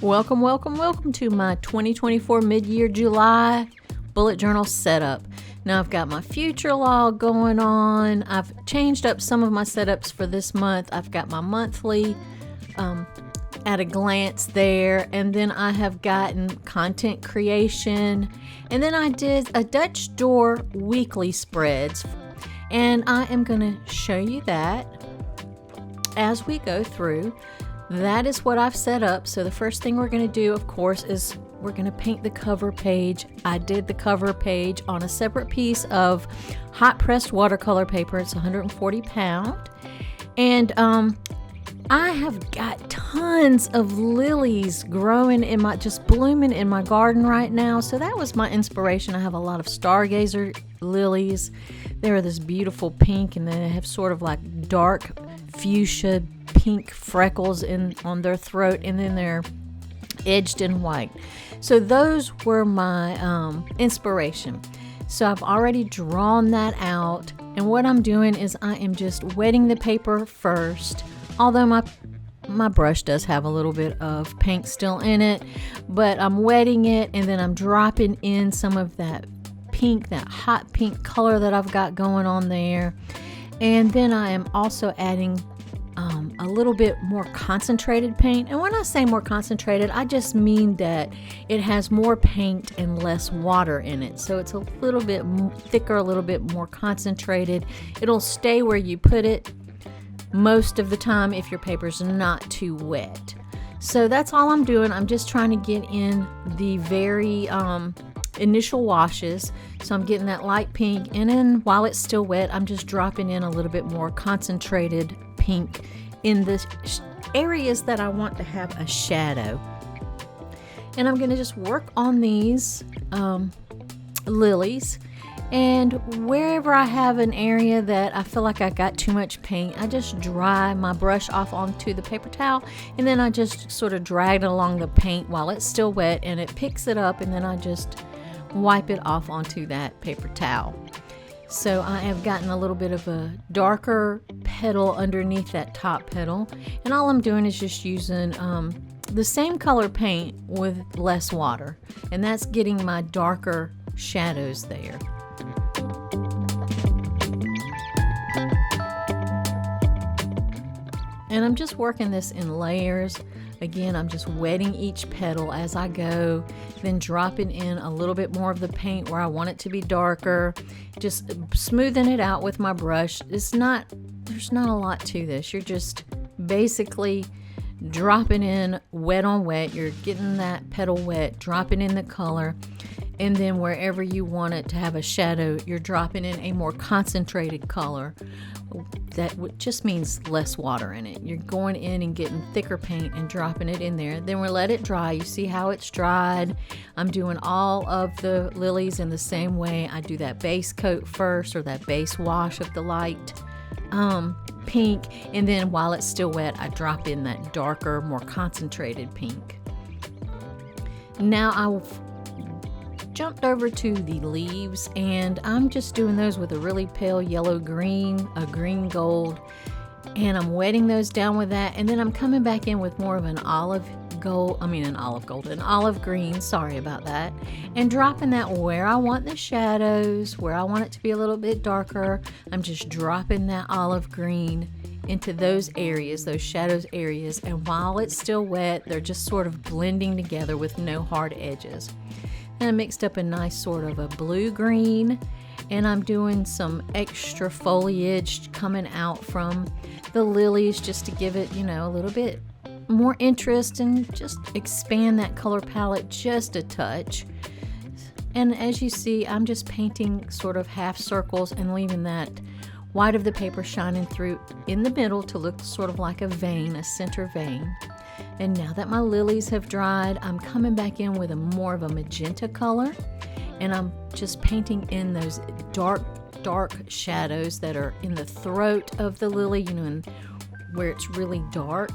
Welcome, welcome, welcome to my 2024 mid-year July bullet journal setup. Now I've got my future log going on. I've changed up some of my setups for this month. I've got my monthly at a glance there, and then I have gotten content creation, and then I did a Dutch door weekly spreads, and I am going to show you that as we go through. That is what I've set up. So the first thing we're going to do, of course, is we're going to paint the cover page. I did the cover page on a separate piece of hot pressed watercolor paper. It's 140 pound. And I have got tons of lilies growing just blooming in my garden right now. So that was my inspiration. I have a lot of stargazer lilies. They're this beautiful pink, and they have sort of like dark fuchsia pink freckles on their throat, and then they're edged in white. So those were my inspiration. So I've already drawn that out, and what I'm doing is I am just wetting the paper first, although my brush does have a little bit of paint still in it, but I'm wetting it, and then I'm dropping in some of that pink, that hot pink color that I've got going on there. And then I am also adding a little bit more concentrated paint. And when I say more concentrated, I just mean that it has more paint and less water in it. So it's a little bit thicker, a little bit more concentrated. It'll stay where you put it most of the time if your paper's not too wet. So that's all I'm doing. I'm just trying to get in the very initial washes. So I'm getting that light pink, and then while it's still wet, I'm just dropping in a little bit more concentrated pink in the areas that I want to have a shadow. And I'm going to just work on these lilies, and wherever I have an area that I feel like I got too much paint, I just dry my brush off onto the paper towel, and then I just sort of drag it along the paint while it's still wet, and it picks it up, and then I just wipe it off onto that paper towel. So I have gotten a little bit of a darker petal underneath that top petal, and all I'm doing is just using the same color paint with less water, and that's getting my darker shadows there. And I'm just working this in layers. Again, I'm just wetting each petal as I go, then dropping in a little bit more of the paint where I want it to be darker, just smoothing it out with my brush. There's not a lot to this. You're just basically dropping in wet on wet. You're getting that petal wet, dropping in the color, and then wherever you want it to have a shadow, you're dropping in a more concentrated color. That just means less water in it. You're going in and getting thicker paint and dropping it in there. Then we'll let it dry. You see how it's dried. I'm doing all of the lilies in the same way. I do that base coat first, or that base wash of the light pink, and then while it's still wet, I drop in that darker, more concentrated pink. Now I've jumped over to the leaves, and I'm just doing those with a really pale yellow green, a green gold, and I'm wetting those down with that, and then I'm coming back in with more of an olive green, sorry about that, and dropping that where I want the shadows, where I want it to be a little bit darker. I'm just dropping that olive green into those areas, those shadows areas, and while it's still wet, they're just sort of blending together with no hard edges. And I mixed up a nice sort of a blue-green, and I'm doing some extra foliage coming out from the lilies just to give it, a little bit more interest and just expand that color palette just a touch. And as you see, I'm just painting sort of half circles and leaving that white of the paper shining through in the middle to look sort of like a vein, a center vein. And now that my lilies have dried, I'm coming back in with more of a magenta color, and I'm just painting in those dark shadows that are in the throat of the lily, and where it's really dark.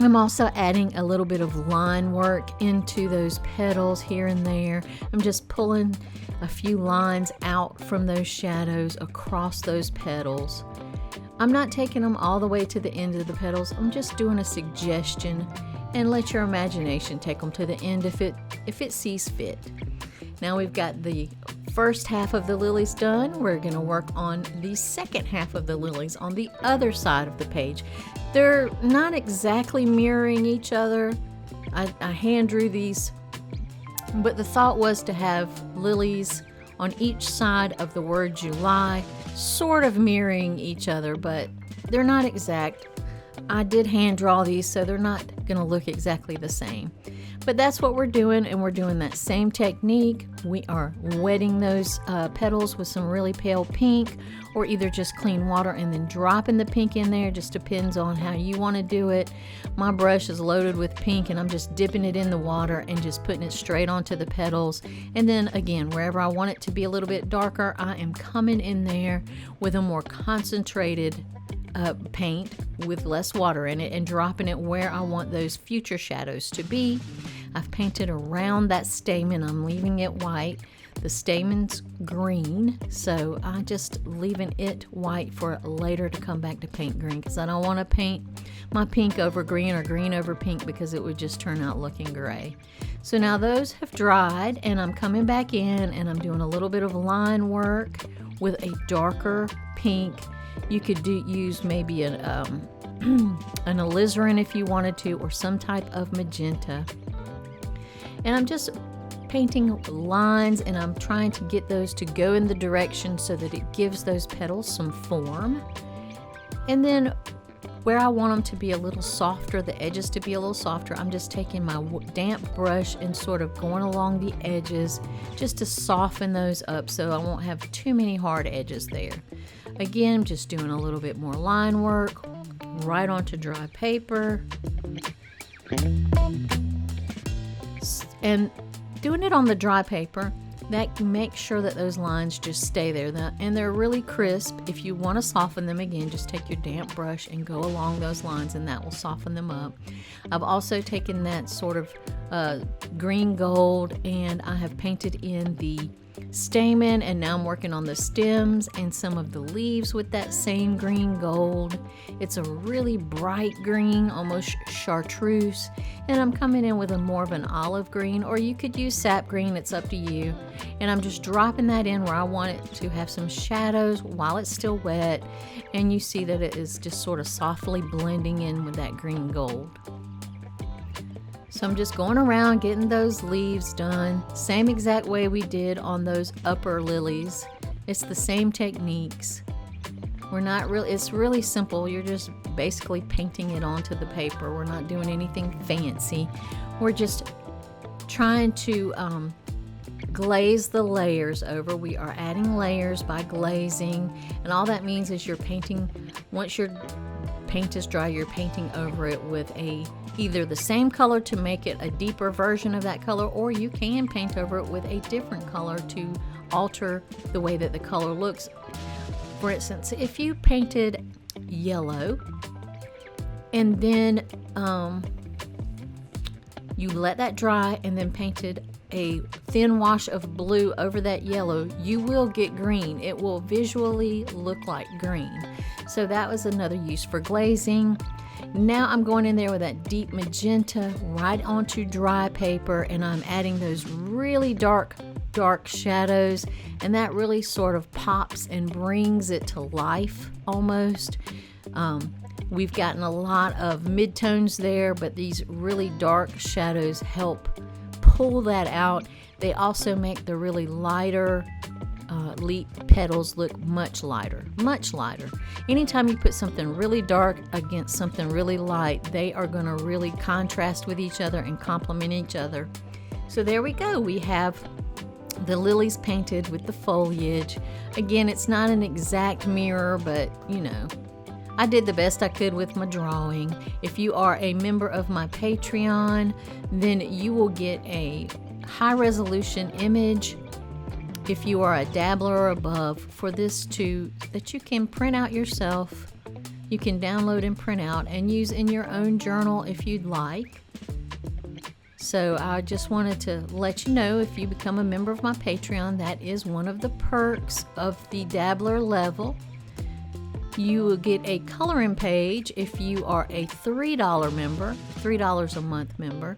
I'm also adding a little bit of line work into those petals here and there. I'm just pulling a few lines out from those shadows across those petals. I'm not taking them all the way to the end of the petals. I'm just doing a suggestion and let your imagination take them to the end if it sees fit. Now we've got the first half of the lilies done. We're going to work on the second half of the lilies on the other side of the page. They're not exactly mirroring each other. I hand drew these, but the thought was to have lilies on each side of the word July, sort of mirroring each other, but they're not exact. I did hand draw these, so they're not going to look exactly the same. But that's what we're doing, and we're doing that same technique. We are wetting those petals with some really pale pink, or either just clean water and then dropping the pink in there. Just depends on how you want to do it. My brush is loaded with pink, and I'm just dipping it in the water and just putting it straight onto the petals. And then again, wherever I want it to be a little bit darker, I am coming in there with a more concentrated paint with less water in it and dropping it where I want those future shadows to be. I've painted around that stamen. I'm leaving it white. The stamen's green, so I'm just leaving it white for later to come back to paint green, because I don't want to paint my pink over green or green over pink, because it would just turn out looking gray. So now those have dried, and I'm coming back in and I'm doing a little bit of line work with a darker pink. You could use maybe an alizarin if you wanted to, or some type of magenta. And I'm just painting lines, and I'm trying to get those to go in the direction so that it gives those petals some form. And then where I want them to be a little softer, the edges to be a little softer, I'm just taking my damp brush and sort of going along the edges just to soften those up so I won't have too many hard edges there. Again, I'm just doing a little bit more line work right onto dry paper. And doing it on the dry paper, that makes sure that those lines just stay there. And they're really crisp. If you want to soften them, again, just take your damp brush and go along those lines, and that will soften them up. I've also taken that sort of green gold, and I have painted in the stamen, and now I'm working on the stems and some of the leaves with that same green gold. It's a really bright green, almost chartreuse, and I'm coming in with a more of an olive green, or you could use sap green, it's up to you. And I'm just dropping that in where I want it to have some shadows while it's still wet, and you see that it is just sort of softly blending in with that green gold. So I'm just going around getting those leaves done, same exact way we did on those upper lilies. It's the same techniques. It's really simple. You're just basically painting it onto the paper. We're not doing anything fancy. We're just trying to glaze the layers over. We are adding layers by glazing, and all that means is you're painting, once your paint is dry, you're painting over it with either the same color to make it a deeper version of that color, or you can paint over it with a different color to alter the way that the color looks. For instance, if you painted yellow and then you let that dry and then painted a thin wash of blue over that yellow, you will get green. It will visually look like green. So that was another use for glazing. Now I'm going in there with that deep magenta right onto dry paper, and I'm adding those really dark shadows, and that really sort of pops and brings it to life almost. We've gotten a lot of midtones there, but these really dark shadows help pull that out. They also make the really lighter leaf petals look much lighter. Anytime you put something really dark against something really light, they are going to really contrast with each other and complement each other. So there we go. We have the lilies painted with the foliage. Again, it's not an exact mirror, but you know, I did the best I could with my drawing. If you are a member of my Patreon, then you will get a high resolution image. If you are a dabbler or above, for this that you can print out yourself, you can download and print out and use in your own journal if you'd like. So I just wanted to let you know, if you become a member of my Patreon, that is one of the perks of the dabbler level. You will get a coloring page if you are a $3 member, $3 a month member.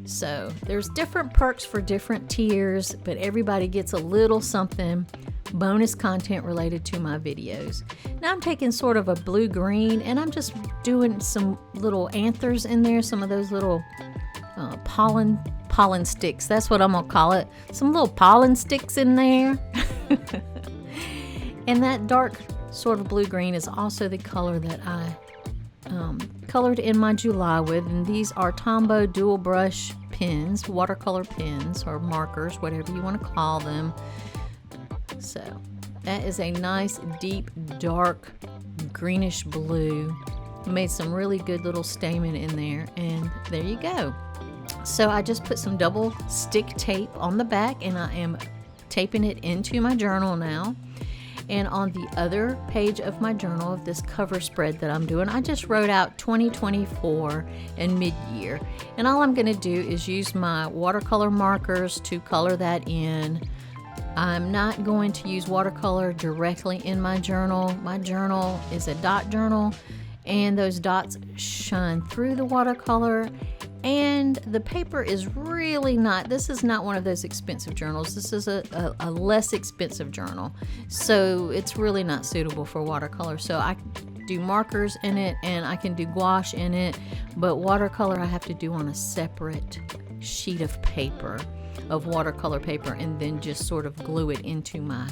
So there's different perks for different tiers, but everybody gets a little something, bonus content related to my videos. Now I'm taking sort of a blue-green and I'm just doing some little anthers in there, some of those little pollen sticks. That's what I'm gonna call it. Some little pollen sticks in there. And that dark sort of blue-green is also the color that I colored in my July with, and these are Tombow dual brush pens, watercolor pens or markers, whatever you want to call them. So that is a nice deep dark greenish blue. Made some really good little stamen in there, and there you go. So I just put some double stick tape on the back and I am taping it into my journal now. And on the other page of my journal, of this cover spread that I'm doing, I just wrote out 2024 and mid-year. And all I'm going to do is use my watercolor markers to color that in. I'm not going to use watercolor directly in my journal. My journal is a dot journal, and those dots shine through the watercolor. And the paper is really not, this is not one of those expensive journals. This is a less expensive journal. So it's really not suitable for watercolor. So I do markers in it and I can do gouache in it, but watercolor I have to do on a separate sheet of paper, of watercolor paper, and then just sort of glue it into my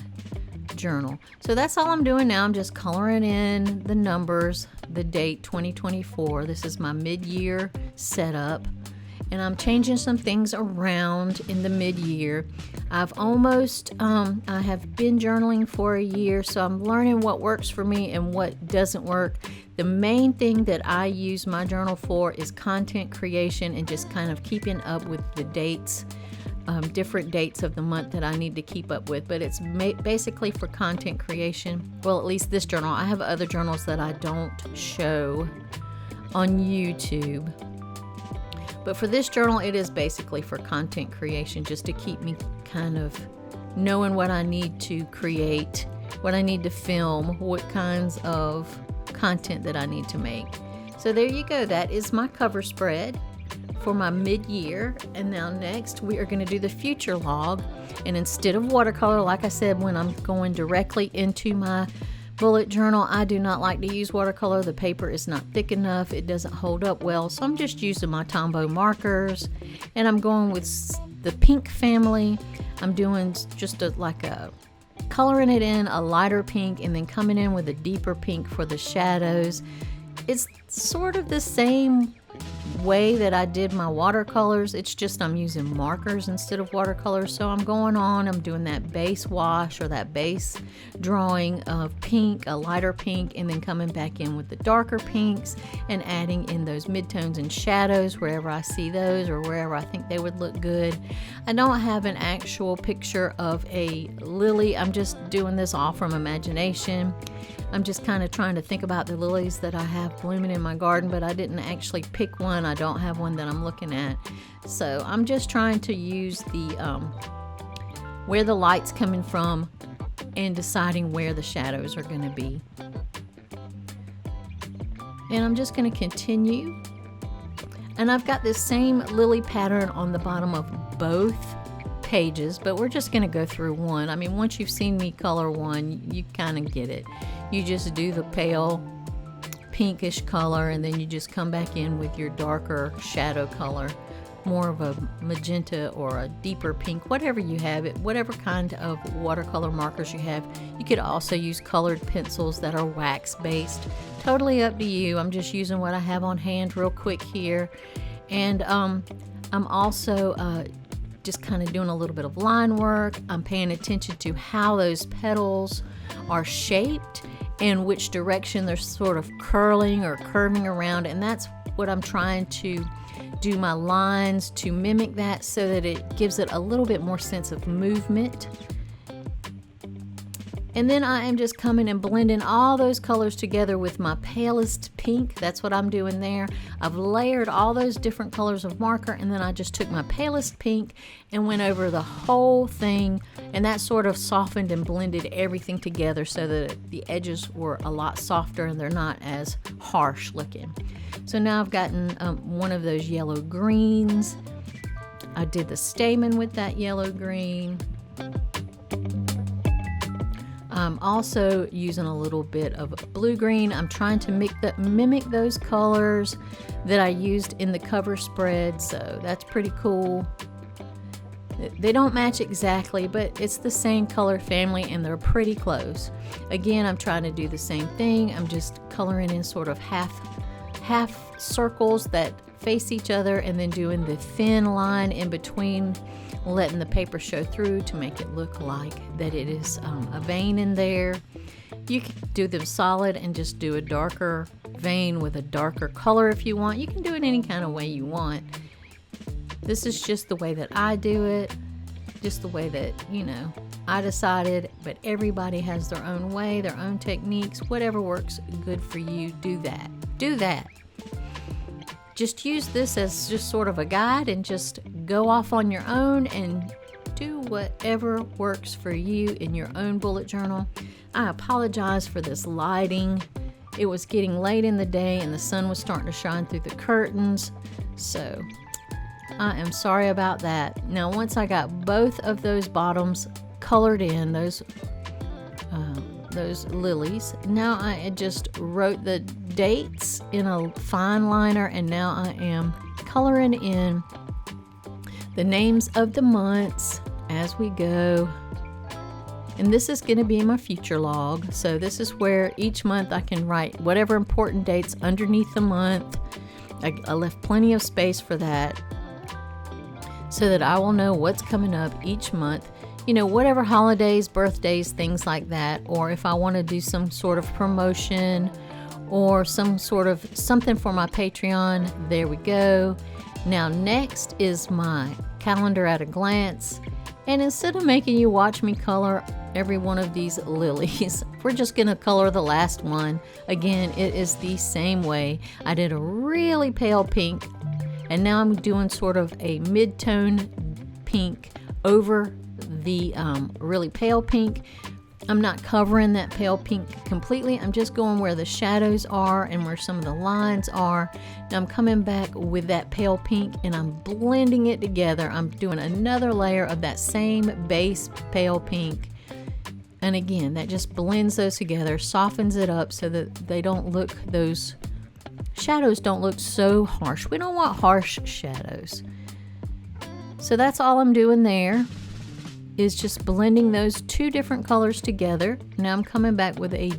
journal. So that's all I'm doing now. I'm just coloring in the numbers, the date 2024. This is my mid-year setup, and I'm changing some things around in the mid-year. I've almost I have been journaling for a year, so I'm learning what works for me and what doesn't work. The main thing that I use my journal for is content creation and just kind of keeping up with the dates, different dates of the month that I need to keep up with, but it's basically for content creation. Well, at least this journal. I have other journals that I don't show on YouTube, but for this journal it is basically for content creation, just to keep me kind of knowing what I need to create, what I need to film, what kinds of content that I need to make. So there you go. That is my cover spread for my mid-year. And now next we are going to do the future log, and instead of watercolor, like I said, when I'm going directly into my bullet journal, I do not like to use watercolor. The paper is not thick enough, it doesn't hold up well, so I'm just using my Tombow markers, and I'm going with the pink family. I'm doing just coloring it in a lighter pink and then coming in with a deeper pink for the shadows. It's sort of the same way that I did my watercolors, it's just I'm using markers instead of watercolors. So I'm doing that base wash or that base drawing of pink, a lighter pink, and then coming back in with the darker pinks and adding in those midtones and shadows wherever I see those or wherever I think they would look good. I don't have an actual picture of a lily. I'm just doing this all from imagination. I'm just kind of trying to think about the lilies that I have blooming in my garden, but I didn't actually pick one. I don't have one that I'm looking at. So I'm just trying to use the where the light's coming from and deciding where the shadows are going to be. And I'm just going to continue. And I've got this same lily pattern on the bottom of both pages, but we're just going to go through one. I mean, once you've seen me color one, you kind of get it. You just do the pale pinkish color, and then you just come back in with your darker shadow color, more of a magenta or a deeper pink, whatever you have it, whatever kind of watercolor markers you have. You could also use colored pencils that are wax based. Totally up to you. I'm just using what I have on hand real quick here. And I'm also just kind of doing a little bit of line work. I'm paying attention to how those petals are shaped and which direction they're sort of curling or curving around, and that's what I'm trying to do my lines to mimic that, so that it gives it a little bit more sense of movement. And then I am just coming and blending all those colors together with my palest pink. That's what I'm doing there. I've layered all those different colors of marker, and then I just took my palest pink and went over the whole thing, and that sort of softened and blended everything together so that the edges were a lot softer and they're not as harsh looking. So now I've gotten one of those yellow greens. I did the stamen with that yellow green. I'm also using a little bit of blue green. I'm trying to mimic those colors that I used in the cover spread, so that's pretty cool. They don't match exactly, but it's the same color family and they're pretty close. Again, I'm trying to do the same thing. I'm just coloring in sort of half circles that face each other and then doing the thin line in between, letting the paper show through to make it look like that it is a vein in there. You can do them solid and just do a darker vein with a darker color if you want. You can do it any kind of way you want. This is just the way that I do it, just the way that, I decided, but everybody has their own way, their own techniques. Whatever works good for you, do that. Do that. Just use this as just sort of a guide and just go off on your own and do whatever works for you in your own bullet journal. I apologize for this lighting. It was getting late in the day and the sun was starting to shine through the curtains. So I am sorry about that. Now, once I got both of those bottoms colored in, those lilies, now I just wrote the dates in a fine liner, and now I am coloring in the names of the months as we go. And this is going to be my future log, so this is where each month I can write whatever important dates underneath the month. I left plenty of space for that so that I will know what's coming up each month. Whatever holidays, birthdays, things like that, or if I want to do some sort of promotion or some sort of something for my Patreon, there we go. Now next is my calendar at a glance, and instead of making you watch me color every one of these lilies, we're just going to color the last one. Again, it is the same way. I did a really pale pink, and now I'm doing sort of a mid-tone pink over the really pale pink. I'm not covering that pale pink completely. I'm just going where the shadows are and where some of the lines are. Now I'm coming back with that pale pink and I'm blending it together. I'm doing another layer of that same base pale pink. And again, that just blends those together, softens it up so that those shadows don't look so harsh. We don't want harsh shadows. So that's all I'm doing there, is just blending those two different colors together. Now I'm coming back with I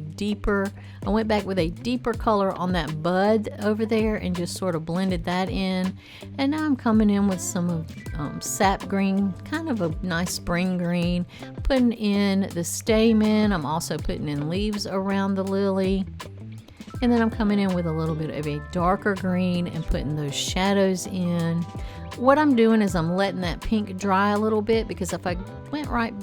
went back with a deeper color on that bud over there and just sort of blended that in. And now I'm coming in with some of sap green, kind of a nice spring green, putting in the stamen. I'm also putting in leaves around the lily. And then I'm coming in with a little bit of a darker green and putting those shadows in. What I'm doing is I'm letting that pink dry a little bit, because if I went right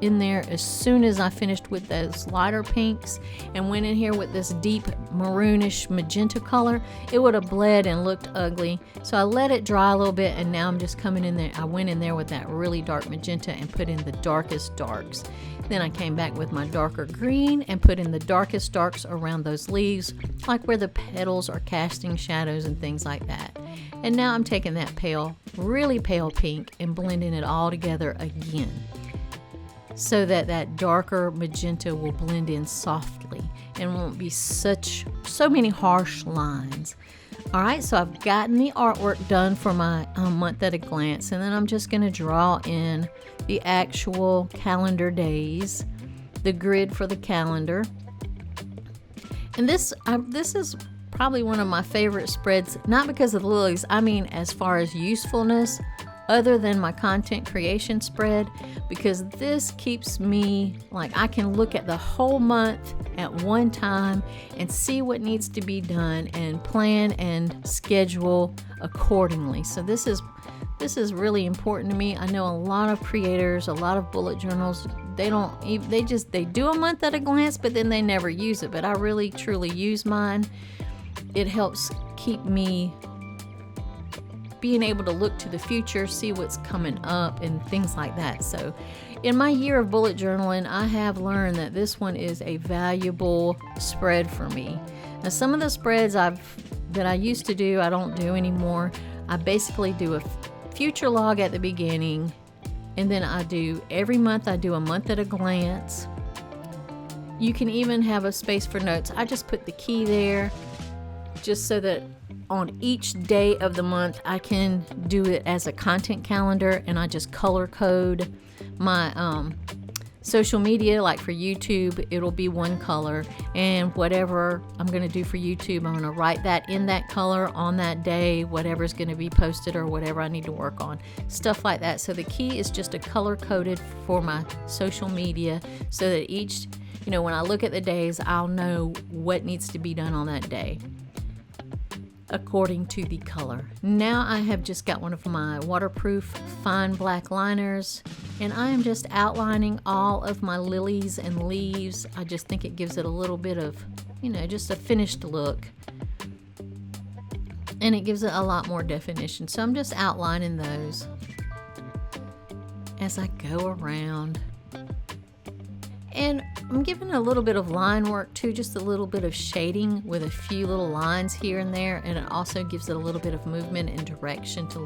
in there as soon as I finished with those lighter pinks and went in here with this deep maroonish magenta color, it would have bled and looked ugly. So I let it dry a little bit, and now I'm just coming in there. I went in there with that really dark magenta and put in the darkest darks. Then I came back with my darker green and put in the darkest darks around those leaves, like where the petals are casting shadows and things like that. And now I'm taking that pale, really pale pink and blending it all together again, so that that darker magenta will blend in softly and won't be so many harsh lines. All right, so I've gotten the artwork done for my month at a glance, and then I'm just going to draw in the actual calendar days, the grid for the calendar. And this is probably one of my favorite spreads, not because of the lilies, I mean as far as usefulness, other than my content creation spread, because this keeps me, like, I can look at the whole month at one time and see what needs to be done and plan and schedule accordingly. So this is This is really important to me. I know a lot of creators, a lot of bullet journals, they do a month at a glance, but then they never use it. But I really truly use mine. It helps keep me being able to look to the future, see what's coming up and things like that. So in my year of bullet journaling, I have learned that this one is a valuable spread for me. Now, some of the spreads that I used to do, I don't do anymore. I basically do a future log at the beginning, and then every month I do a month at a glance. You can even have a space for notes. I just put the key there just so that on each day of the month I can do it as a content calendar, and I just color code my social media. Like for YouTube, it'll be one color, and whatever I'm going to do for YouTube, I'm going to write that in that color on that day, whatever's going to be posted or whatever I need to work on, stuff like that. So the key is just a color coded for my social media, so that each, when I look at the days, I'll know what needs to be done on that day according to the color. Now I have just got one of my waterproof fine black liners, and I am just outlining all of my lilies and leaves. I just think it gives it a little bit of, just a finished look, and it gives it a lot more definition. So I'm just outlining those as I go around. And I'm giving a little bit of line work too, just a little bit of shading with a few little lines here and there, and it also gives it a little bit of movement and direction to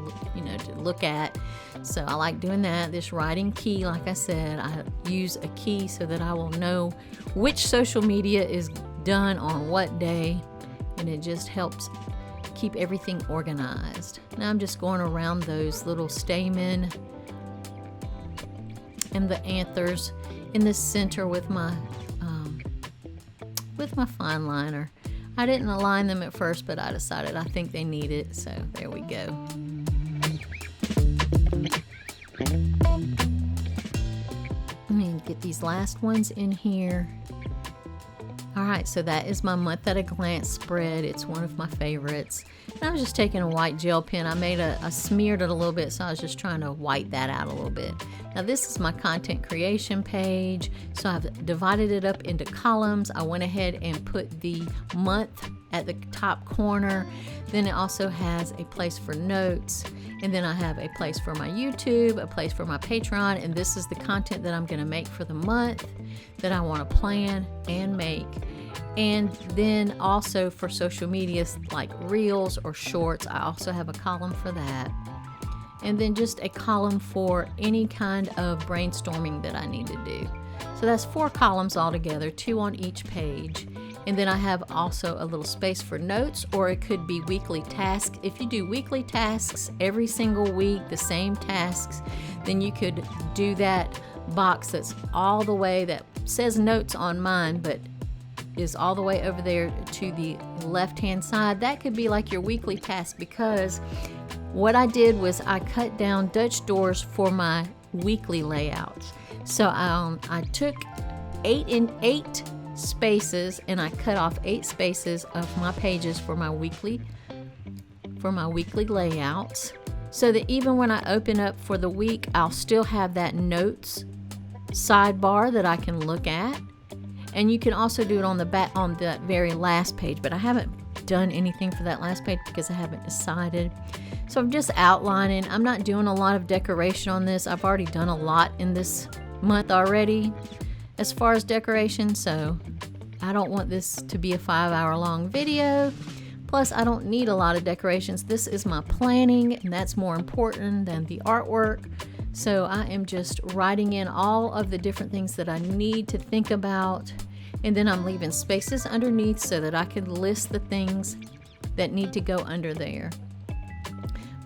look at. So I like doing that. This writing key, like I said, I use a key so that I will know which social media is done on what day, and it just helps keep everything organized. Now I'm just going around those little stamen and the anthers in the center with my fine liner. I didn't align them at first, but I decided I think they need it, so there we go. Let me get these last ones in here. All right, so that is my month at a glance spread. It's one of my favorites. And I was just taking a white gel pen. I smeared it a little bit, so I was just trying to white that out a little bit. Now this is my content creation page. So I've divided it up into columns. I went ahead and put the month at the top corner. Then it also has a place for notes. And then I have a place for my YouTube, a place for my Patreon, and this is the content that I'm going to make for the month that I want to plan and make. And then also for social media like Reels or Shorts, I also have a column for that. And then just a column for any kind of brainstorming that I need to do. So that's 4 columns altogether, 2 on each page. And then I have also a little space for notes, or it could be weekly tasks. If you do weekly tasks every single week, the same tasks, then you could do that box that's all the way, that says notes on mine, but is all the way over there to the left-hand side. That could be like your weekly task, because what I did was I cut down Dutch doors for my weekly layouts. So I took 8 spaces, and I cut off 8 spaces of my pages for my weekly layouts, so that even when I open up for the week, I'll still have that notes sidebar that I can look at. And you can also do it on the back, on the very last page, but I haven't done anything for that last page because I haven't decided. So I'm just outlining. I'm not doing a lot of decoration on this. I've already done a lot in this month already as far as decoration, so I don't want this to be a 5-hour long video. Plus, I don't need a lot of decorations. This is my planning, and that's more important than the artwork. So I am just writing in all of the different things that I need to think about, and then I'm leaving spaces underneath so that I can list the things that need to go under there.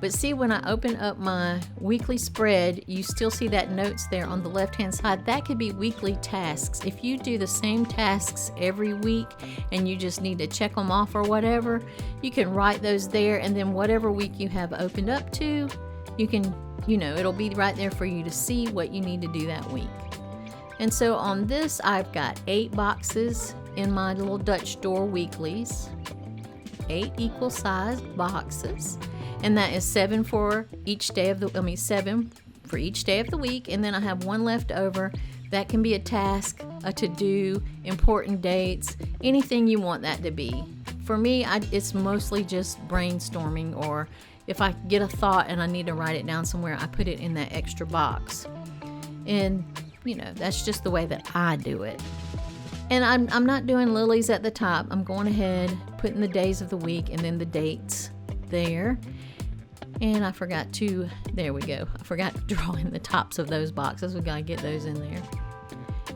But see, when I open up my weekly spread, you still see that notes there on the left-hand side. That could be weekly tasks. If you do the same tasks every week and you just need to check them off or whatever, you can write those there, and then whatever week you have opened up to, you can, it'll be right there for you to see what you need to do that week. And so on this, I've got 8 boxes in my little Dutch door weeklies, 8 equal sized boxes. And that is 7 for each day of the, 7 for each day of the week. And then I have one left over. That can be a task, a to-do, important dates, anything you want that to be. For me, it's mostly just brainstorming, or if I get a thought and I need to write it down somewhere, I put it in that extra box. And, that's just the way that I do it. And I'm not doing lilies at the top. I'm going ahead, putting the days of the week and then the dates there. And I forgot to draw in the tops of those boxes. We got to get those in there.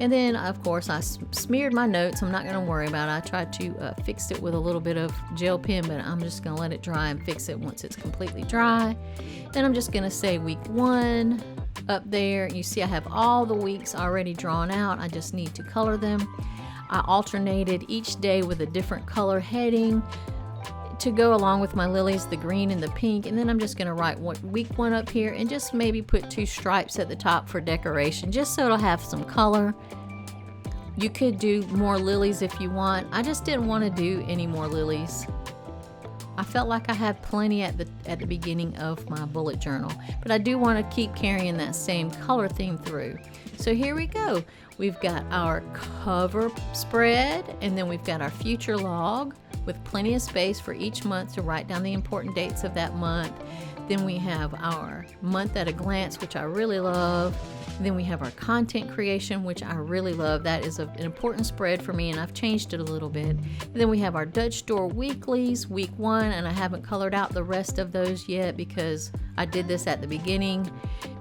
And then, of course, I smeared my notes. I'm not going to worry about it. I tried to fix it with a little bit of gel pen, but I'm just going to let it dry and fix it once it's completely dry. Then I'm just going to say week 1 up there. You see I have all the weeks already drawn out. I just need to color them. I alternated each day with a different color heading to go along with my lilies, the green and the pink. And then I'm just going to write week 1 up here and just maybe put 2 stripes at the top for decoration, just so it'll have some color. You could do more lilies if you want. I just didn't want to do any more lilies. I felt like I had plenty at the beginning of my bullet journal, but I do want to keep carrying that same color theme through. So here we go. We've got our cover spread, and then we've got our future log with plenty of space for each month to write down the important dates of that month. Then we have our month at a glance, which I really love. Then we have our content creation, which I really love. That is an important spread for me, and I've changed it a little bit. And then we have our Dutch Store weeklies, week 1, and I haven't colored out the rest of those yet because I did this at the beginning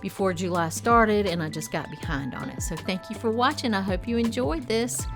before July started, and I just got behind on it. So thank you for watching. I hope you enjoyed this.